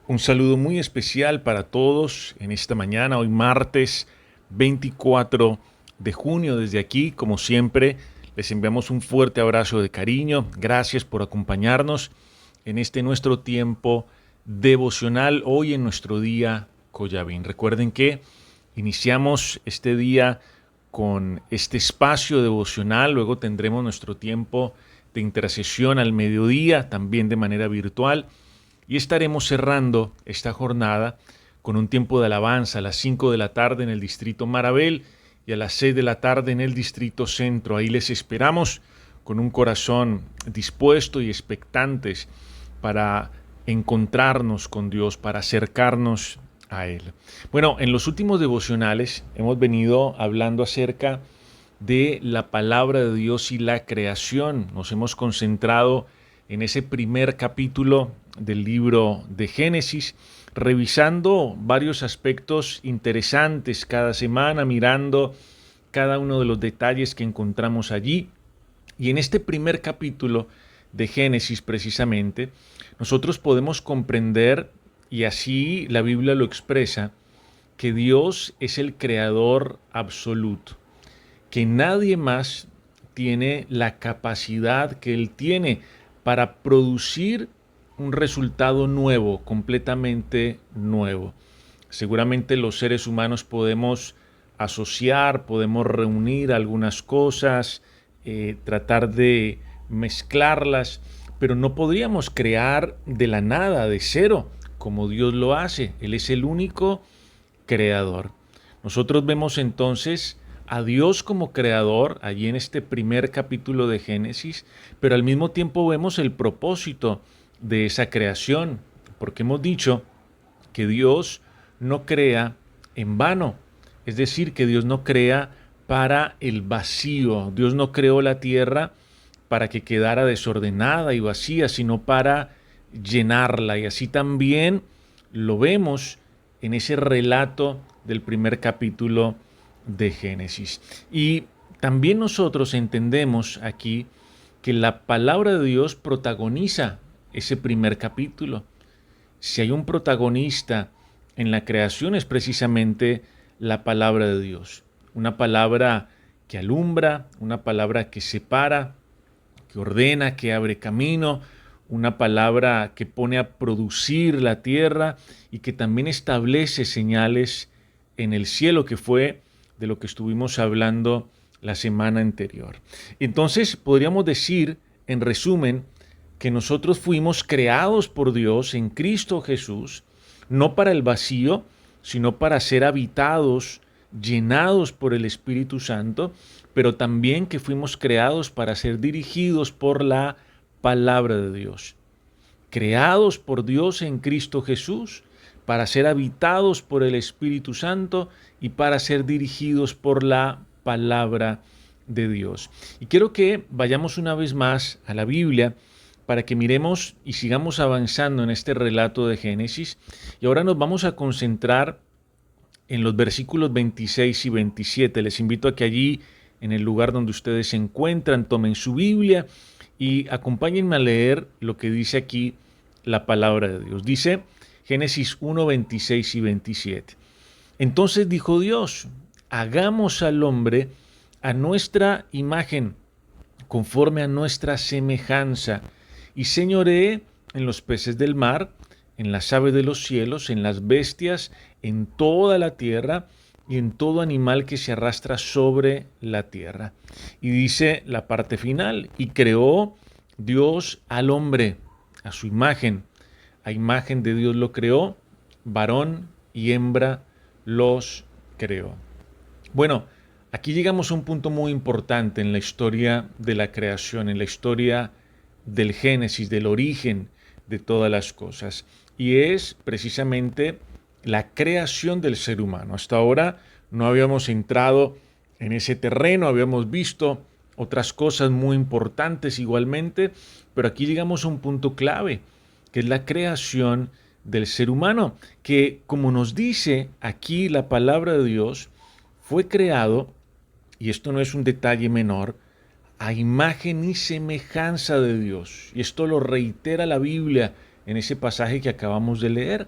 Un saludo muy especial para todos en esta mañana, hoy martes 24 de junio. Desde aquí, como siempre, les enviamos un fuerte abrazo de cariño. Gracias por acompañarnos en este nuestro tiempo devocional, hoy en nuestro día Collavín. Recuerden que iniciamos este día con este espacio devocional, luego tendremos nuestro tiempo de intercesión al mediodía, también de manera virtual. Y estaremos cerrando esta jornada con un tiempo de alabanza a las 5 de la tarde en el distrito Marabel y a las 6 de la tarde en el distrito Centro. Ahí les esperamos con un corazón dispuesto y expectantes para encontrarnos con Dios, para acercarnos a Él. Bueno, en los últimos devocionales hemos venido hablando acerca de la palabra de Dios y la creación. Nos hemos concentrado en ese primer capítulo del libro de Génesis, revisando varios aspectos interesantes cada semana, mirando cada uno de los detalles que encontramos allí. Y en este primer capítulo de Génesis, precisamente, nosotros podemos comprender, y así la Biblia lo expresa, que Dios es el creador absoluto, que nadie más tiene la capacidad que Él tiene para producir un resultado nuevo, completamente nuevo. Seguramente los seres humanos podemos asociar, podemos reunir algunas cosas, tratar de mezclarlas, pero no podríamos crear de la nada, de cero, como Dios lo hace. Él es el único creador. Nosotros vemos entonces a Dios como creador allí en este primer capítulo de Génesis, pero al mismo tiempo vemos el propósito de esa creación, porque hemos dicho que Dios no crea en vano, es decir, que Dios no crea para el vacío. Dios no creó la tierra para que quedara desordenada y vacía, sino para llenarla. Y así también lo vemos en ese relato del primer capítulo de Génesis. Y también nosotros entendemos aquí que la palabra de Dios protagoniza ese primer capítulo. Si hay un protagonista en la creación es precisamente la palabra de Dios. Una palabra que alumbra, una palabra que separa, que ordena, que abre camino, una palabra que pone a producir la tierra y que también establece señales en el cielo, que fue de lo que estuvimos hablando la semana anterior. Entonces, podríamos decir, en resumen, que nosotros fuimos creados por Dios en Cristo Jesús, no para el vacío, sino para ser habitados, llenados por el Espíritu Santo, pero también que fuimos creados para ser dirigidos por la palabra de Dios. Creados por Dios en Cristo Jesús, para ser habitados por el Espíritu Santo y para ser dirigidos por la palabra de Dios. Y quiero que vayamos una vez más a la Biblia para que miremos y sigamos avanzando en este relato de Génesis. Y ahora nos vamos a concentrar en los versículos 26 y 27. Les invito a que allí, en el lugar donde ustedes se encuentran, tomen su Biblia y acompáñenme a leer lo que dice aquí la palabra de Dios. Dice Génesis 1, 26 y 27. Entonces dijo Dios, hagamos al hombre a nuestra imagen, conforme a nuestra semejanza, y señoree en los peces del mar, en las aves de los cielos, en las bestias, en toda la tierra y en todo animal que se arrastra sobre la tierra. Y dice la parte final, y creó Dios al hombre a su imagen. A imagen de Dios lo creó, varón y hembra los creó. Bueno, aquí llegamos a un punto muy importante en la historia de la creación, en la historia del Génesis, del origen de todas las cosas. Y es precisamente la creación del ser humano. Hasta ahora no habíamos entrado en ese terreno, habíamos visto otras cosas muy importantes igualmente, pero aquí llegamos a un punto clave, que es la creación del ser humano, que como nos dice aquí la palabra de Dios, fue creado, y esto no es un detalle menor, a imagen y semejanza de Dios. Y esto lo reitera la Biblia en ese pasaje que acabamos de leer.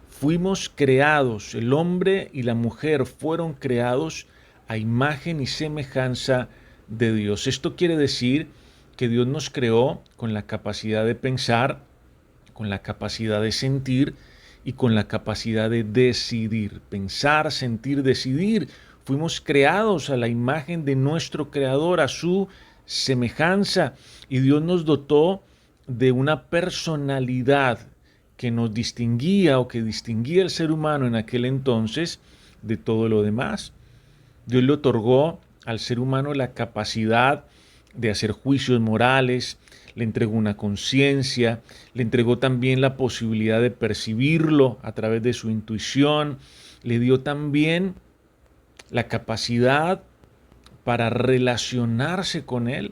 Fuimos creados, el hombre y la mujer fueron creados a imagen y semejanza de Dios. Esto quiere decir que Dios nos creó con la capacidad de pensar, con la capacidad de sentir y con la capacidad de decidir. Pensar, sentir, decidir. Fuimos creados a la imagen de nuestro Creador, a su semejanza, y Dios nos dotó de una personalidad que nos distinguía o que distinguía al ser humano en aquel entonces de todo lo demás. Dios le otorgó al ser humano la capacidad de hacer juicios morales, le entregó una conciencia, le entregó también la posibilidad de percibirlo a través de su intuición, le dio también la capacidad para relacionarse con él.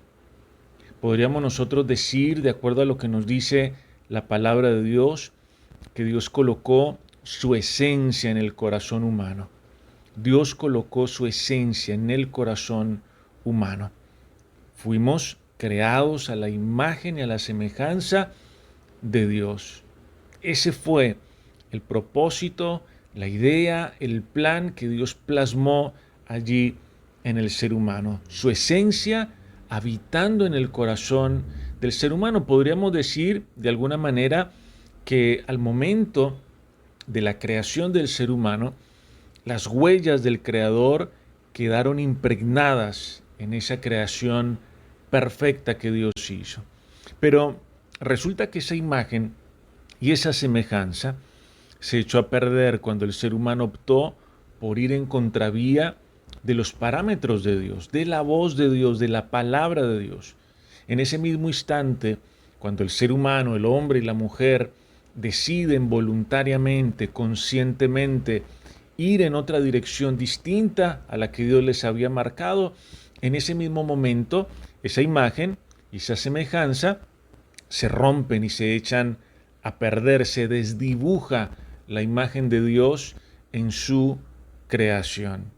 Podríamos nosotros decir, de acuerdo a lo que nos dice la palabra de Dios, que Dios colocó su esencia en el corazón humano. Dios colocó su esencia en el corazón humano. Fuimos creados a la imagen y a la semejanza de Dios. Ese fue el propósito, la idea, el plan que Dios plasmó allí en el ser humano. Su esencia habitando en el corazón del ser humano. Podríamos decir de alguna manera que al momento de la creación del ser humano, las huellas del Creador quedaron impregnadas en esa creación perfecta que Dios hizo. Pero resulta que esa imagen y esa semejanza se echó a perder cuando el ser humano optó por ir en contravía de los parámetros de Dios, de la voz de Dios, de la palabra de Dios. En ese mismo instante, cuando el ser humano, el hombre y la mujer, deciden voluntariamente, conscientemente, ir en otra dirección distinta a la que Dios les había marcado, en ese mismo momento, esa imagen y esa semejanza se rompen y se echan a perder, se desdibuja la imagen de Dios en su creación.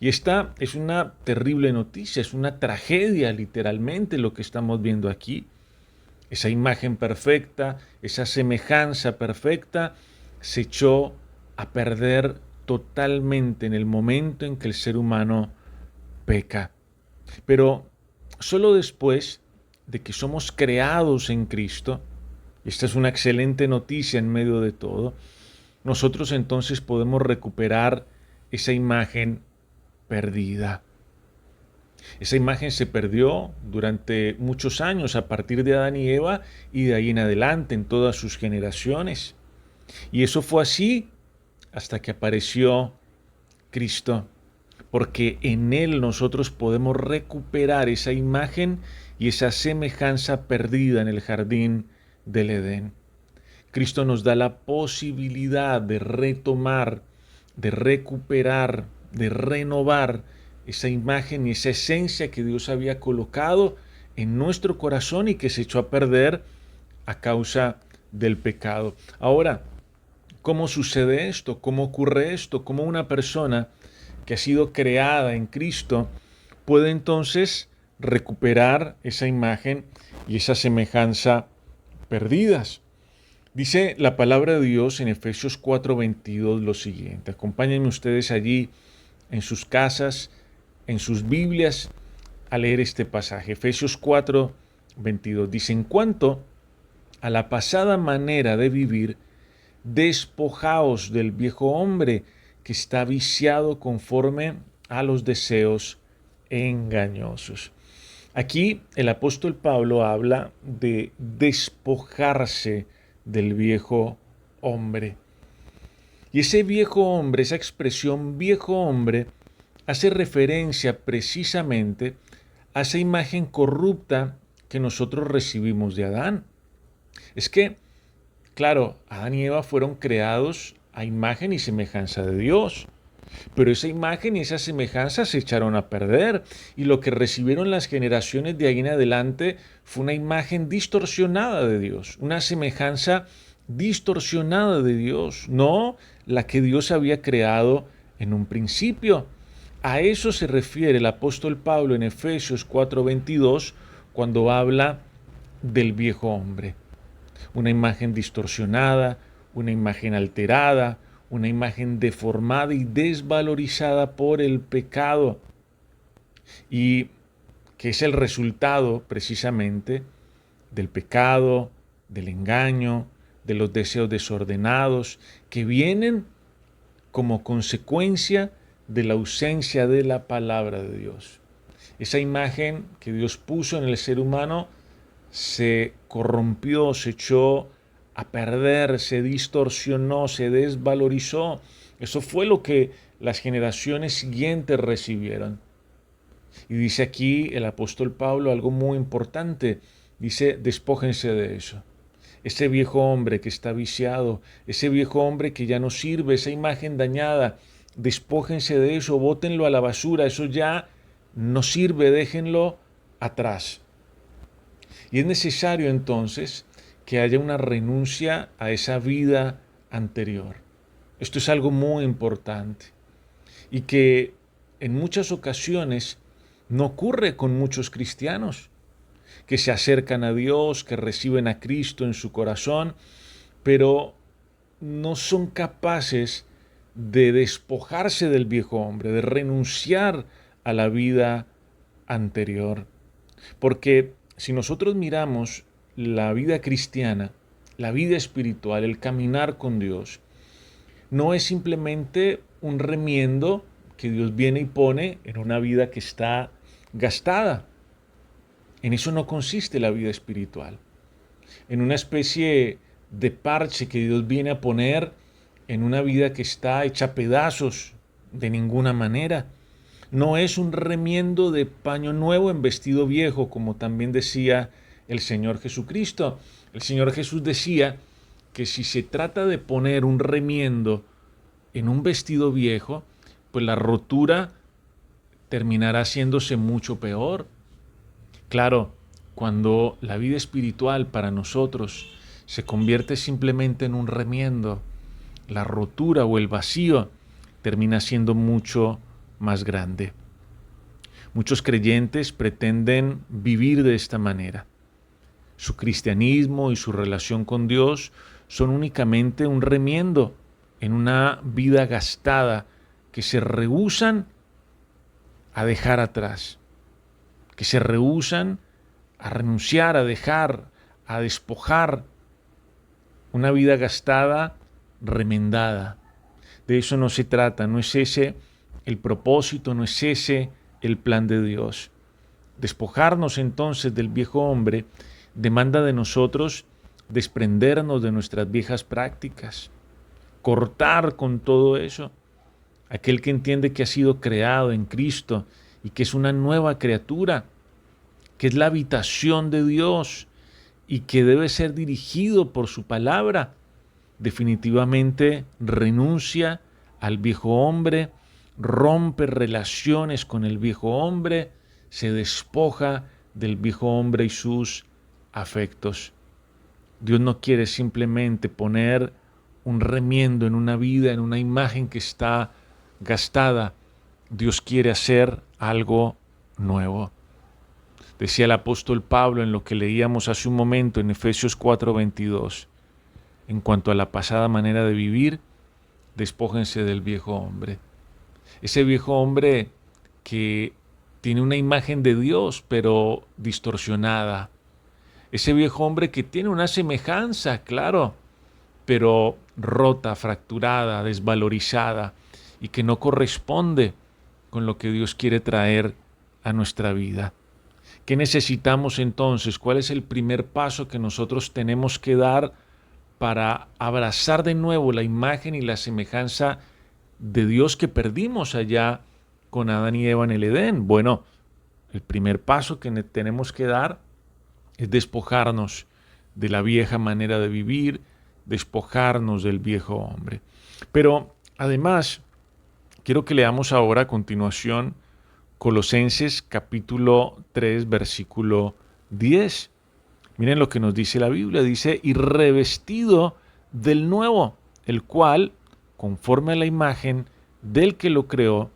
Y esta es una terrible noticia, es una tragedia literalmente lo que estamos viendo aquí. Esa imagen perfecta, esa semejanza perfecta se echó a perder totalmente en el momento en que el ser humano peca. Pero solo después de que somos creados en Cristo, y esta es una excelente noticia en medio de todo, nosotros entonces podemos recuperar esa imagen perdida. Esa imagen se perdió durante muchos años a partir de Adán y Eva y de ahí en adelante en todas sus generaciones. Y eso fue así hasta que apareció Cristo, porque en Él nosotros podemos recuperar esa imagen y esa semejanza perdida en el jardín del Edén. Cristo nos da la posibilidad de retomar, de recuperar, de renovar esa imagen y esa esencia que Dios había colocado en nuestro corazón y que se echó a perder a causa del pecado. Ahora, ¿cómo sucede esto? ¿Cómo ocurre esto? ¿Cómo una persona que ha sido creada en Cristo puede entonces recuperar esa imagen y esa semejanza perdidas? Dice la palabra de Dios en Efesios 4:22 lo siguiente. Acompáñenme ustedes allí en sus casas, en sus Biblias, a leer este pasaje. Efesios 4:22 dice: en cuanto a la pasada manera de vivir, despojaos del viejo hombre que está viciado conforme a los deseos engañosos. Aquí el apóstol Pablo habla de despojarse del viejo hombre. Y ese viejo hombre, esa expresión viejo hombre, hace referencia precisamente a esa imagen corrupta que nosotros recibimos de Adán. Es que, claro, Adán y Eva fueron creados a imagen y semejanza de Dios, pero esa imagen y esa semejanza se echaron a perder y lo que recibieron las generaciones de ahí en adelante fue una imagen distorsionada de Dios, una semejanza distorsionada de Dios, no la que Dios había creado en un principio. A eso se refiere el apóstol Pablo en Efesios 4:22 cuando habla del viejo hombre. Una imagen distorsionada, una imagen alterada, una imagen deformada y desvalorizada por el pecado. Y que es el resultado precisamente del pecado, del engaño, de los deseos desordenados, que vienen como consecuencia de la ausencia de la palabra de Dios. Esa imagen que Dios puso en el ser humano se corrompió, se echó a perder, se distorsionó, se desvalorizó. Eso fue lo que las generaciones siguientes recibieron. Y dice aquí el apóstol Pablo algo muy importante. Dice, despójense de eso. Ese viejo hombre que está viciado, ese viejo hombre que ya no sirve, esa imagen dañada, despójense de eso, bótenlo a la basura, eso ya no sirve, déjenlo atrás. Y es necesario entonces que haya una renuncia a esa vida anterior. Esto es algo muy importante y que en muchas ocasiones no ocurre con muchos cristianos que se acercan a Dios, que reciben a Cristo en su corazón, pero no son capaces de despojarse del viejo hombre, de renunciar a la vida anterior. Porque si nosotros miramos la vida cristiana, la vida espiritual, el caminar con Dios, no es simplemente un remiendo que Dios viene y pone en una vida que está gastada. En eso no consiste la vida espiritual. En una especie de parche que Dios viene a poner en una vida que está hecha a pedazos de ninguna manera. No es un remiendo de paño nuevo en vestido viejo, como también decía el Señor Jesucristo. El Señor Jesús decía que si se trata de poner un remiendo en un vestido viejo, pues la rotura terminará haciéndose mucho peor. Claro, cuando la vida espiritual para nosotros se convierte simplemente en un remiendo, la rotura o el vacío termina siendo mucho más grande. Muchos creyentes pretenden vivir de esta manera. Su cristianismo y su relación con Dios son únicamente un remiendo en una vida gastada que se rehúsan a dejar atrás, que se rehúsan a renunciar, a dejar, a despojar una vida gastada, remendada. De eso no se trata, no es ese el propósito, no es ese el plan de Dios. Despojarnos entonces del viejo hombre demanda de nosotros desprendernos de nuestras viejas prácticas, cortar con todo eso. Aquel que entiende que ha sido creado en Cristo y que es una nueva criatura, que es la habitación de Dios y que debe ser dirigido por su palabra, definitivamente renuncia al viejo hombre, rompe relaciones con el viejo hombre, se despoja del viejo hombre y sus afectos. Dios no quiere simplemente poner un remiendo en una vida, en una imagen que está gastada. Dios quiere hacer algo nuevo. Decía el apóstol Pablo en lo que leíamos hace un momento en Efesios 4:22. En cuanto a la pasada manera de vivir, despójense del viejo hombre. Ese viejo hombre que tiene una imagen de Dios, pero distorsionada. Ese viejo hombre que tiene una semejanza, claro, pero rota, fracturada, desvalorizada y que no corresponde con lo que Dios quiere traer a nuestra vida. ¿Qué necesitamos entonces? ¿Cuál es el primer paso que nosotros tenemos que dar para abrazar de nuevo la imagen y la semejanza de Dios que perdimos allá con Adán y Eva en el Edén? Bueno, el primer paso que tenemos que dar es despojarnos de la vieja manera de vivir, despojarnos del viejo hombre. Pero además, quiero que leamos ahora a continuación Colosenses capítulo 3, versículo 10. Miren lo que nos dice la Biblia. Dice, y revestido del nuevo, el cual, conforme a la imagen del que lo creó,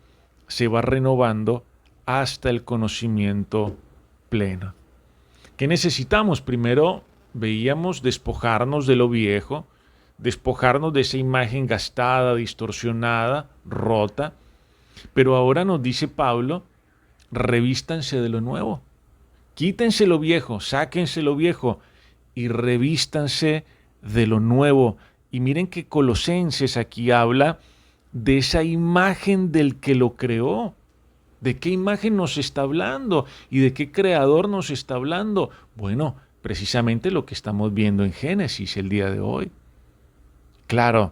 se va renovando hasta el conocimiento pleno. ¿Qué necesitamos? Primero, veíamos despojarnos de lo viejo, despojarnos de esa imagen gastada, distorsionada, rota, pero ahora nos dice Pablo, revístanse de lo nuevo. Quítense lo viejo, sáquense lo viejo y revístanse de lo nuevo. Y miren que Colosenses aquí habla de esa imagen del que lo creó. ¿De qué imagen nos está hablando? ¿Y de qué creador nos está hablando? Bueno, precisamente lo que estamos viendo en Génesis el día de hoy. Claro,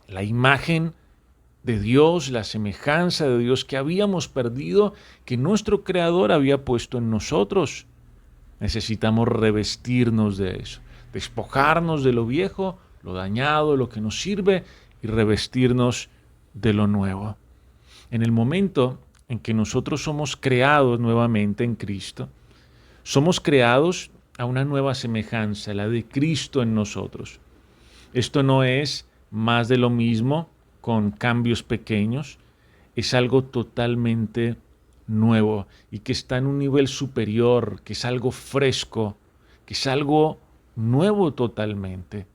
la imagen de Dios, la semejanza de Dios que habíamos perdido, que nuestro Creador había puesto en nosotros. Necesitamos revestirnos de eso, despojarnos de lo viejo, lo dañado, lo que nos sirve y revestirnos de lo nuevo. En el momento en que nosotros somos creados nuevamente en Cristo, somos creados a una nueva semejanza, la de Cristo en nosotros. Esto no es más de lo mismo con cambios pequeños, es algo totalmente nuevo y que está en un nivel superior, que es algo fresco, que es algo nuevo totalmente.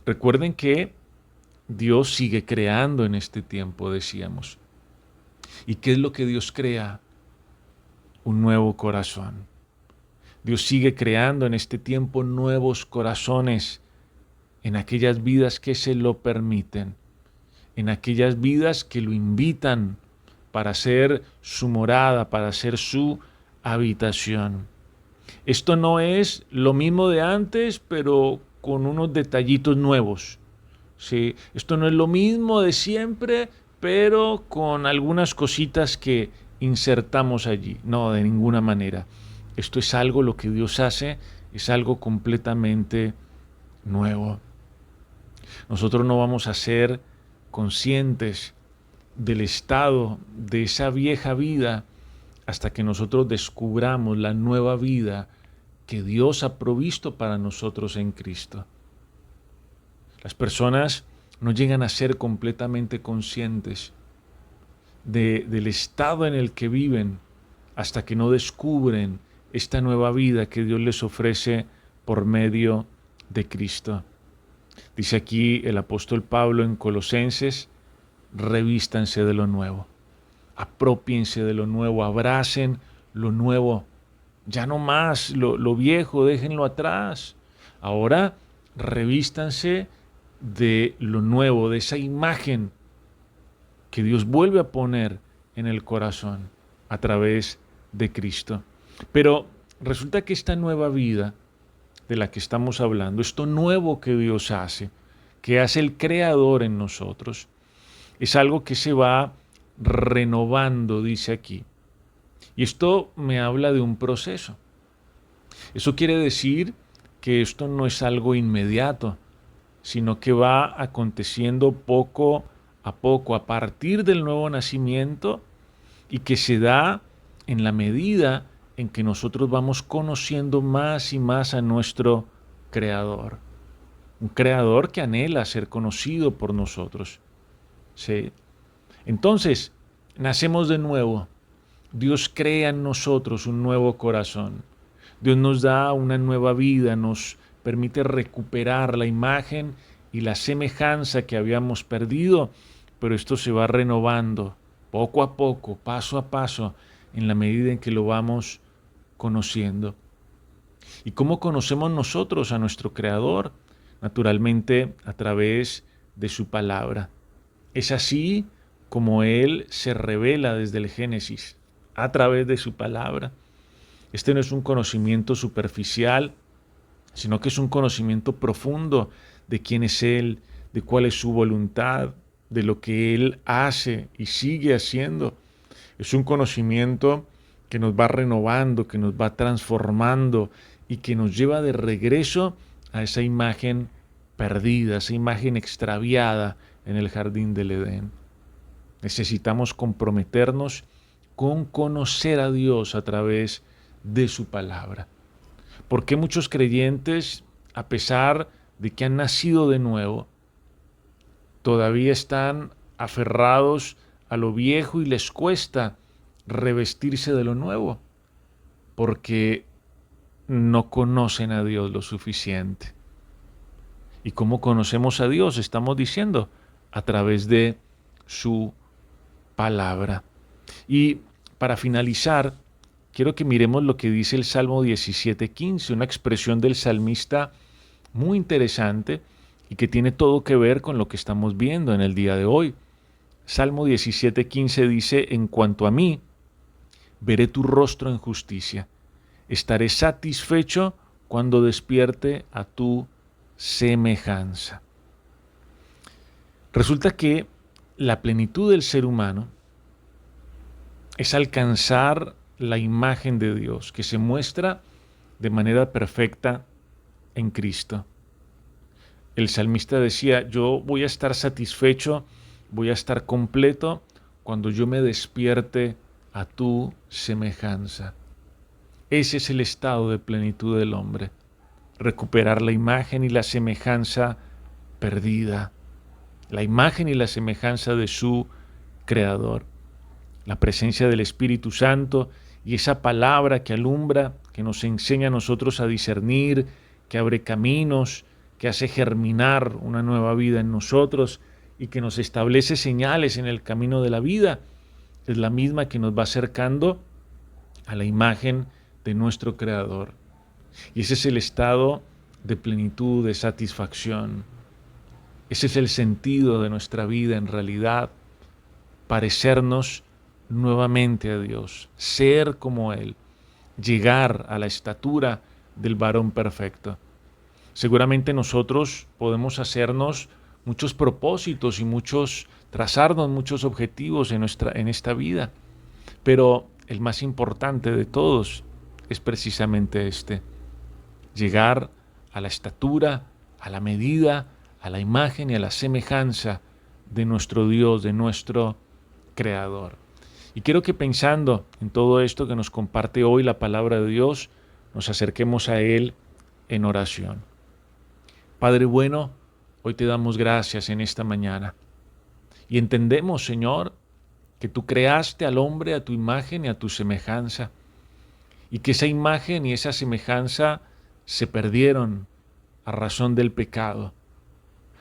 Recuerden que Dios sigue creando en este tiempo, decíamos. ¿Y qué es lo que Dios crea? Un nuevo corazón. Dios sigue creando en este tiempo nuevos corazones en aquellas vidas que se lo permiten, en aquellas vidas que lo invitan para ser su morada, para ser su habitación. Esto no es lo mismo de antes, pero con unos detallitos nuevos. ¿Sí? Esto no es lo mismo de siempre, pero con algunas cositas que insertamos allí. No, de ninguna manera. Esto es algo, lo que Dios hace, es algo completamente nuevo. Nosotros no vamos a ser conscientes del estado de esa vieja vida hasta que nosotros descubramos la nueva vida que Dios ha provisto para nosotros en Cristo. Las personas no llegan a ser completamente conscientes del estado en el que viven hasta que no descubren esta nueva vida que Dios les ofrece por medio de Cristo. Dice aquí el apóstol Pablo en Colosenses, revístanse de lo nuevo, apropiense de lo nuevo, abracen lo nuevo, ya no más lo viejo, déjenlo atrás. Ahora revístanse de lo nuevo, de esa imagen que Dios vuelve a poner en el corazón a través de Cristo. Pero resulta que esta nueva vida de la que estamos hablando, esto nuevo que Dios hace, que hace el Creador en nosotros, es algo que se va renovando, dice aquí. Y esto me habla de un proceso. Eso quiere decir que esto no es algo inmediato, sino que va aconteciendo poco a partir del nuevo nacimiento y que se da en la medida en que nosotros vamos conociendo más y más a nuestro Creador. Un Creador que anhela ser conocido por nosotros. ¿Sí? Entonces, nacemos de nuevo. Dios crea en nosotros un nuevo corazón. Dios nos da una nueva vida, nos permite recuperar la imagen y la semejanza que habíamos perdido, pero esto se va renovando poco a poco, paso a paso, en la medida en que lo vamos conociendo. ¿Y cómo conocemos nosotros a nuestro Creador? Naturalmente a través de su palabra. Es así como Él se revela desde el Génesis, a través de su palabra. Este no es un conocimiento superficial, sino que es un conocimiento profundo de quién es Él, de cuál es su voluntad, de lo que Él hace y sigue haciendo. Es un conocimiento que nos va renovando, que nos va transformando y que nos lleva de regreso a esa imagen perdida, esa imagen extraviada en el jardín del Edén. Necesitamos comprometernos con conocer a Dios a través de su palabra. Porque muchos creyentes, a pesar de que han nacido de nuevo, todavía están aferrados a lo viejo y les cuesta revestirse de lo nuevo? Porque no conocen a Dios lo suficiente. ¿Y cómo conocemos a Dios? Estamos diciendo, a través de su palabra. Y para finalizar, quiero que miremos lo que dice el Salmo 17:15, una expresión del salmista muy interesante y que tiene todo que ver con lo que estamos viendo en el día de hoy. Salmo 17:15 dice: en cuanto a mí, veré tu rostro en justicia. Estaré satisfecho cuando despierte a tu semejanza. Resulta que la plenitud del ser humano es alcanzar la imagen de Dios que se muestra de manera perfecta en Cristo. El salmista decía: yo voy a estar satisfecho, voy a estar completo cuando yo me despierte a tu semejanza. Ese es el estado de plenitud del hombre, recuperar la imagen y la semejanza perdida, la imagen y la semejanza de su Creador. La presencia del Espíritu Santo y esa palabra que alumbra, que nos enseña a nosotros a discernir, que abre caminos, que hace germinar una nueva vida en nosotros y que nos establece señales en el camino de la vida, es la misma que nos va acercando a la imagen de nuestro Creador. Y ese es el estado de plenitud, de satisfacción. Ese es el sentido de nuestra vida en realidad, parecernos nuevamente a Dios, ser como Él, llegar a la estatura del varón perfecto. Seguramente nosotros podemos hacernos muchos propósitos y trazarnos muchos objetivos en esta vida, pero el más importante de todos es precisamente este: llegar a la estatura, a la medida, a la imagen y a la semejanza de nuestro Dios, de nuestro Creador. Y quiero que, pensando en todo esto que nos comparte hoy la palabra de Dios, nos acerquemos a Él en oración. Padre bueno, hoy te damos gracias en esta mañana. Y entendemos, Señor, que tú creaste al hombre a tu imagen y a tu semejanza, y que esa imagen y esa semejanza se perdieron a razón del pecado,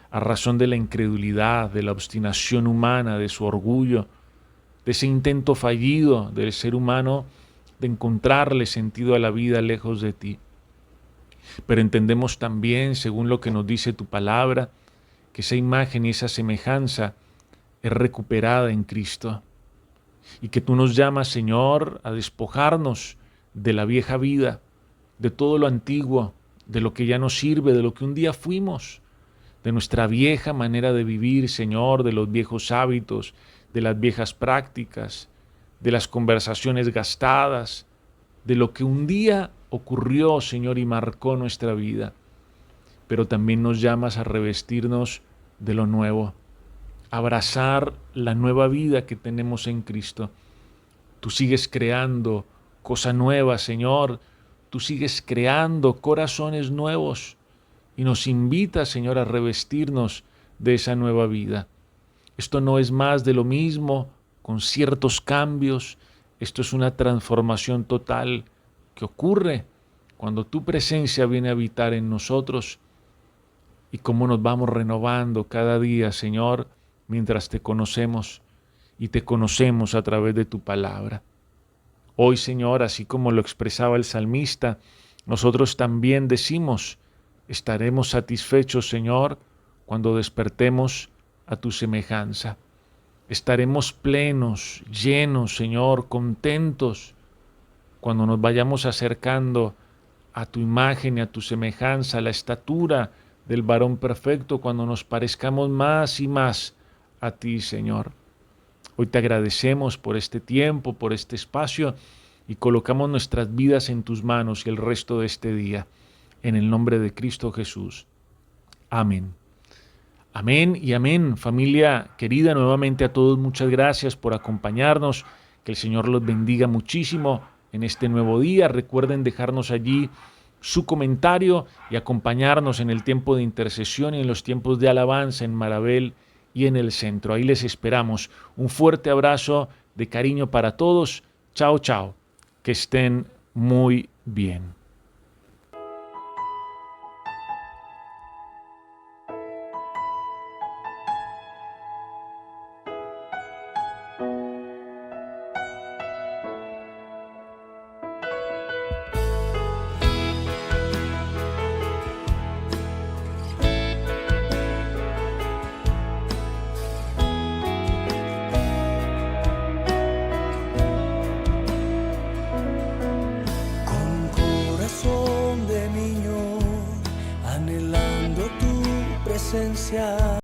a razón de la incredulidad, de la obstinación humana, de su orgullo, de ese intento fallido del ser humano de encontrarle sentido a la vida lejos de ti. Pero entendemos también, según lo que nos dice tu palabra, que esa imagen y esa semejanza es recuperada en Cristo, y que tú nos llamas, Señor, a despojarnos de la vieja vida, de todo lo antiguo, de lo que ya no sirve, de lo que un día fuimos, de nuestra vieja manera de vivir, Señor, de los viejos hábitos, de las viejas prácticas, de las conversaciones gastadas, de lo que un día ocurrió, Señor, y marcó nuestra vida. Pero también nos llamas a revestirnos de lo nuevo, a abrazar la nueva vida que tenemos en Cristo. Tú sigues creando cosas nuevas, Señor. Tú sigues creando corazones nuevos y nos invitas, Señor, a revestirnos de esa nueva vida. Esto no es más de lo mismo, con ciertos cambios. Esto es una transformación total que ocurre cuando tu presencia viene a habitar en nosotros, y cómo nos vamos renovando cada día, Señor, mientras te conocemos y te conocemos a través de tu palabra. Hoy, Señor, así como lo expresaba el salmista, nosotros también decimos: estaremos satisfechos, Señor, cuando despertemos a tu semejanza. Estaremos plenos, llenos, Señor, contentos, cuando nos vayamos acercando a tu imagen y a tu semejanza, a la estatura del varón perfecto, cuando nos parezcamos más y más a ti, Señor. Hoy te agradecemos por este tiempo, por este espacio, y colocamos nuestras vidas en tus manos y el resto de este día. En el nombre de Cristo Jesús. Amén. Amén y amén. Familia querida, nuevamente a todos muchas gracias por acompañarnos. Que el Señor los bendiga muchísimo en este nuevo día. Recuerden dejarnos allí su comentario y acompañarnos en el tiempo de intercesión y en los tiempos de alabanza en Marabel y en el centro. Ahí les esperamos. Un fuerte abrazo de cariño para todos. Chao, chao. Que estén muy bien. iglesia.